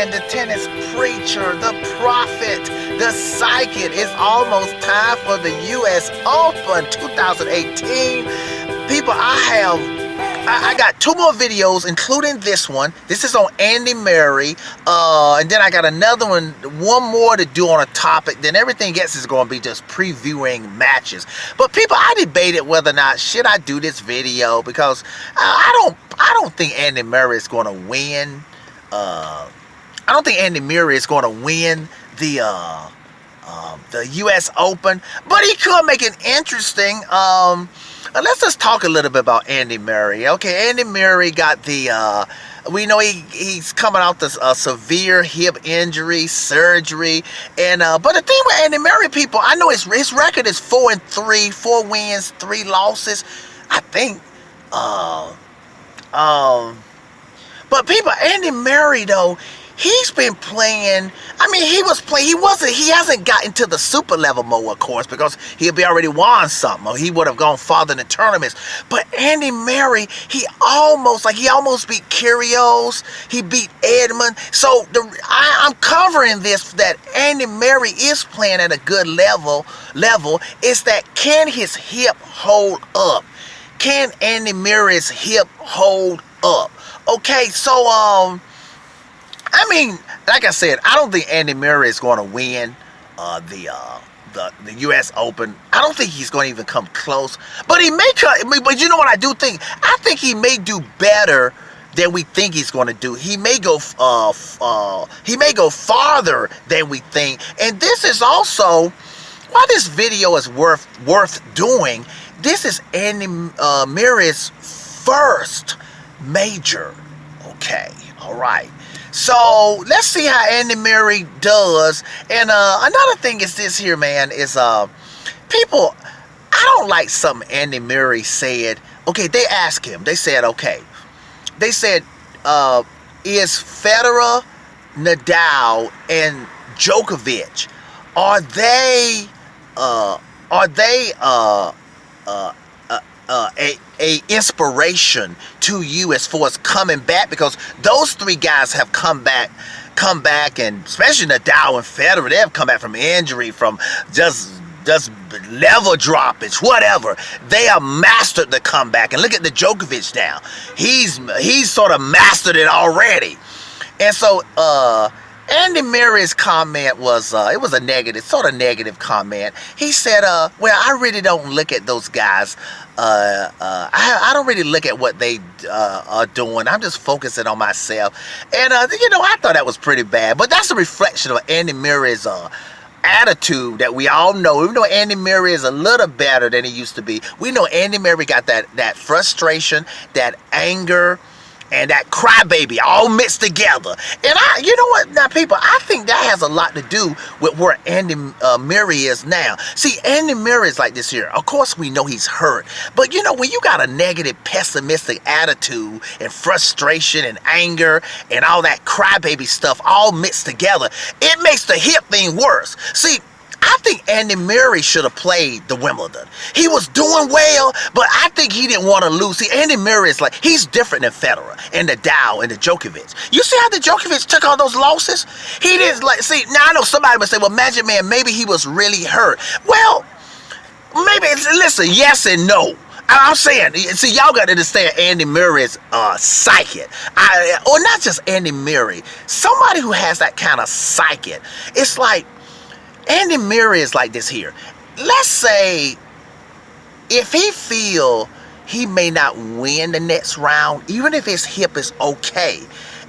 man, the tennis preacher, the prophet, the psychic. It's almost time for the U.S. Open 2018. People, I got two more videos, including this one. This is on Andy Murray. And then I got another one more to do on a topic. Then everything else is going to be just previewing matches. But people, I debated whether or not should I do this video because I don't think Andy Murray is going to win. I don't think Andy Murray is going to win the U.S. Open, but he could make it interesting. Let's just talk a little bit about Andy Murray. Okay, Andy Murray got the, we know he's coming out this severe hip injury, surgery, and but the thing with Andy Murray, people, I know his record is 4-3, 4 wins, 3 losses, I think. But people, Andy Murray though, he's been playing. I mean, he hasn't gotten to the super level mode, of course, because he'll be already won something, or he would have gone farther in the tournaments. But Andy Murray, he almost beat Kyrgios. He beat Edmund. So I'm covering this, that Andy Murray is playing at a good level. Is that, can his hip hold up? Can Andy Murray's hip hold up? Okay, so I mean, like I said, I don't think Andy Murray is going to win the U.S. Open. I don't think he's going to even come close. But he may come. But you know what I do think? I think he may do better than we think he's going to do. He may go farther than we think. And this is also why this video is worth doing. This is Andy Murray's first major. Okay, all right. So let's see how Andy Murray does. And another thing is this here, man, is people, I don't like something Andy Murray said. Okay, they asked him. They said, okay. They said, is Federer, Nadal, and Djokovic, are they a inspiration to you as far as coming back? Because those 3 guys have come back, and especially Nadal and Federer, they have come back from injury, from just level droppage, whatever. They have mastered the comeback. And look at the Djokovic now. He's sort of mastered it already. And so Andy Murray's comment was, it was a negative, sort of negative comment. He said, well, I really don't look at those guys. I don't really look at what they are doing. I'm just focusing on myself. And, you know, I thought that was pretty bad. But that's a reflection of Andy Murray's attitude that we all know. Even though Andy Murray is a little better than he used to be, we know Andy Murray got that frustration, that anger, and that crybaby all mixed together. And you know what, now people, I think that has a lot to do with where Andy Murray is now. See, Andy Murray is like this here. Of course, we know he's hurt. But you know, when you got a negative, pessimistic attitude and frustration and anger and all that crybaby stuff all mixed together, it makes the hip thing worse. See, I think Andy Murray should have played the Wimbledon. He was doing well, but I think he didn't want to lose. See, Andy Murray is like, he's different than Federer and Nadal and the Djokovic. You see how the Djokovic took all those losses? He didn't like, see, now I know somebody would say, well, Magic Man, maybe he was really hurt. Well, maybe, listen, yes and no. I'm saying, see, y'all got to understand Andy Murray's psychic. Or not just Andy Murray. Somebody who has that kind of psychic. It's like, Andy Murray is like this here. Let's say if he feel he may not win the next round, even if his hip is okay,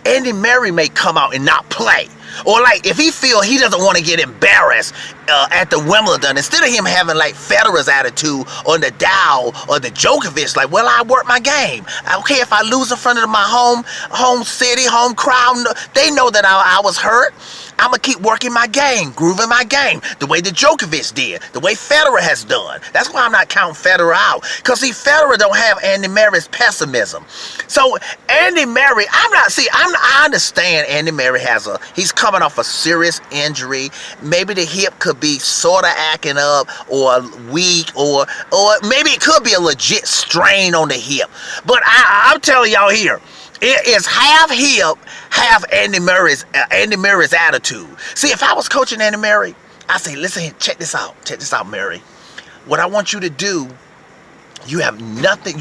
Andy Murray may come out and not play. Or like if he feel he doesn't want to get embarrassed at the Wimbledon, instead of him having like Federer's attitude or Nadal or the Djokovic, like, well, I work my game. Okay, if I lose in front of my home city, home crowd, they know that I was hurt. I'm going to keep working my game, grooving my game, the way the Djokovic did, the way Federer has done. That's why I'm not counting Federer out. Because, see, Federer don't have Andy Murray's pessimism. So, Andy Murray, I understand Andy Murray he's coming off a serious injury. Maybe the hip could be sort of acting up or weak, or maybe it could be a legit strain on the hip. But I'm telling y'all here, It is half hip, half Andy Murray's attitude. See, if I was coaching Andy Murray, I say, listen, check this out, Murray. What I want you to do, you have nothing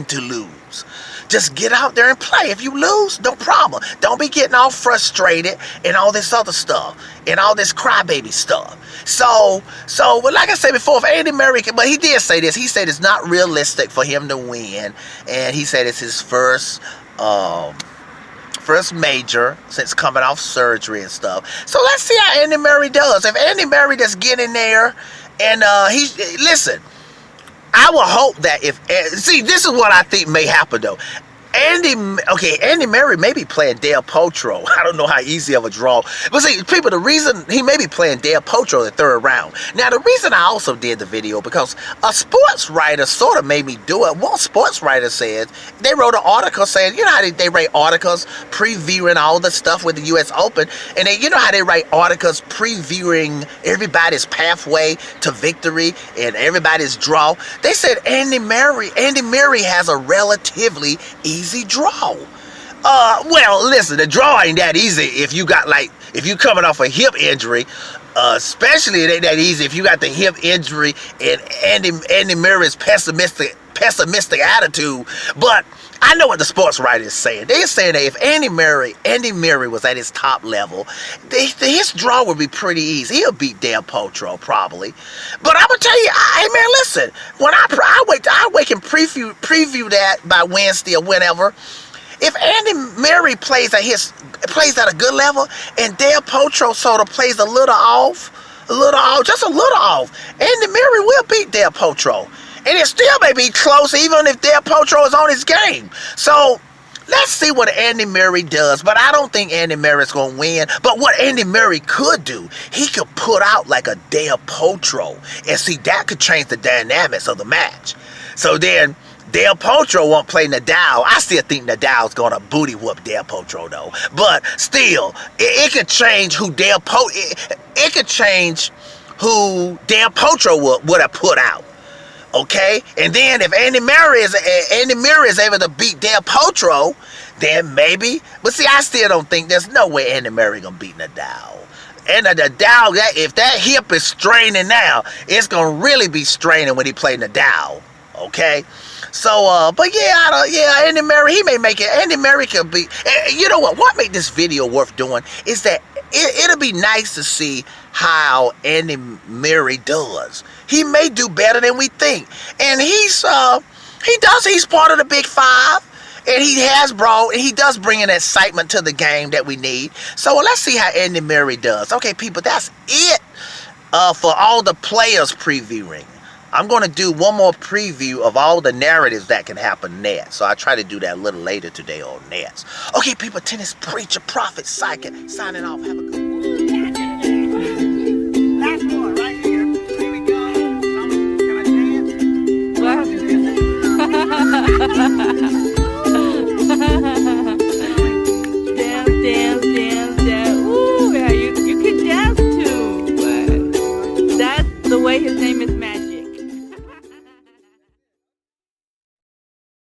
to lose. Just get out there and play. If you lose, no problem. Don't be getting all frustrated and all this other stuff and all this crybaby stuff. So, but like I said before, if Andy Murray but he did say this. He said it's not realistic for him to win, and he said it's his first major since coming off surgery and stuff. So let's see how Andy Murray does. If Andy Murray just get in there and listen. I will hope that see, this is what I think may happen though. Andy Murray may be playing Del Potro. I don't know how easy of a draw. But see, people, the reason he may be playing Del Potro the third round. Now, the reason I also did the video, because a sports writer sort of made me do it. One sports writer said, they wrote an article saying, you know how they write articles previewing all the stuff with the U.S. Open, and you know how they write articles previewing everybody's pathway to victory and everybody's draw. They said Andy Murray has a relatively easy draw. Well, listen, the draw ain't that easy if you coming off a hip injury. Especially it ain't that easy if you got the hip injury and Andy Murray's pessimistic attitude. But I know what the sports writer is saying. They're saying that if Andy Murray was at his top level, his draw would be pretty easy. He'll beat Del Potro probably. But I'm gonna tell you, hey man, listen. When I wait and preview that by Wednesday or whenever. If Andy Murray plays at a good level, and Del Potro sort of plays a little off, Andy Murray will beat Del Potro. And it still may be close even if Del Potro is on his game. So let's see what Andy Murray does. But I don't think Andy Murray's going to win. But what Andy Murray could do, he could put out like a Del Potro. And see, that could change the dynamics of the match. So then Del Potro won't play Nadal. I still think Nadal's going to booty whoop Del Potro though. But still, it could change who Del Potro would have put out. Okay, and then if Andy Murray is able to beat Del Potro, then maybe. But see, I still don't think there's no way Andy Murray gonna beat Nadal. And Nadal, if that hip is straining now, it's gonna really be straining when he play Nadal. Okay, so but Andy Murray, he may make it. Andy Murray could be. You know what? What made this video worth doing is that it'll be nice to see how Andy Murray does. He may do better than we think, and he's part of the Big Five, and he does bring an excitement to the game that we need. So let's see how Andy Murray does. Okay, people, that's it for all the players previewing. I'm going to do one more preview of all the narratives that can happen next. So I try to do that a little later today on next. Okay, people, tennis preacher, prophet, psychic, signing off. Have a good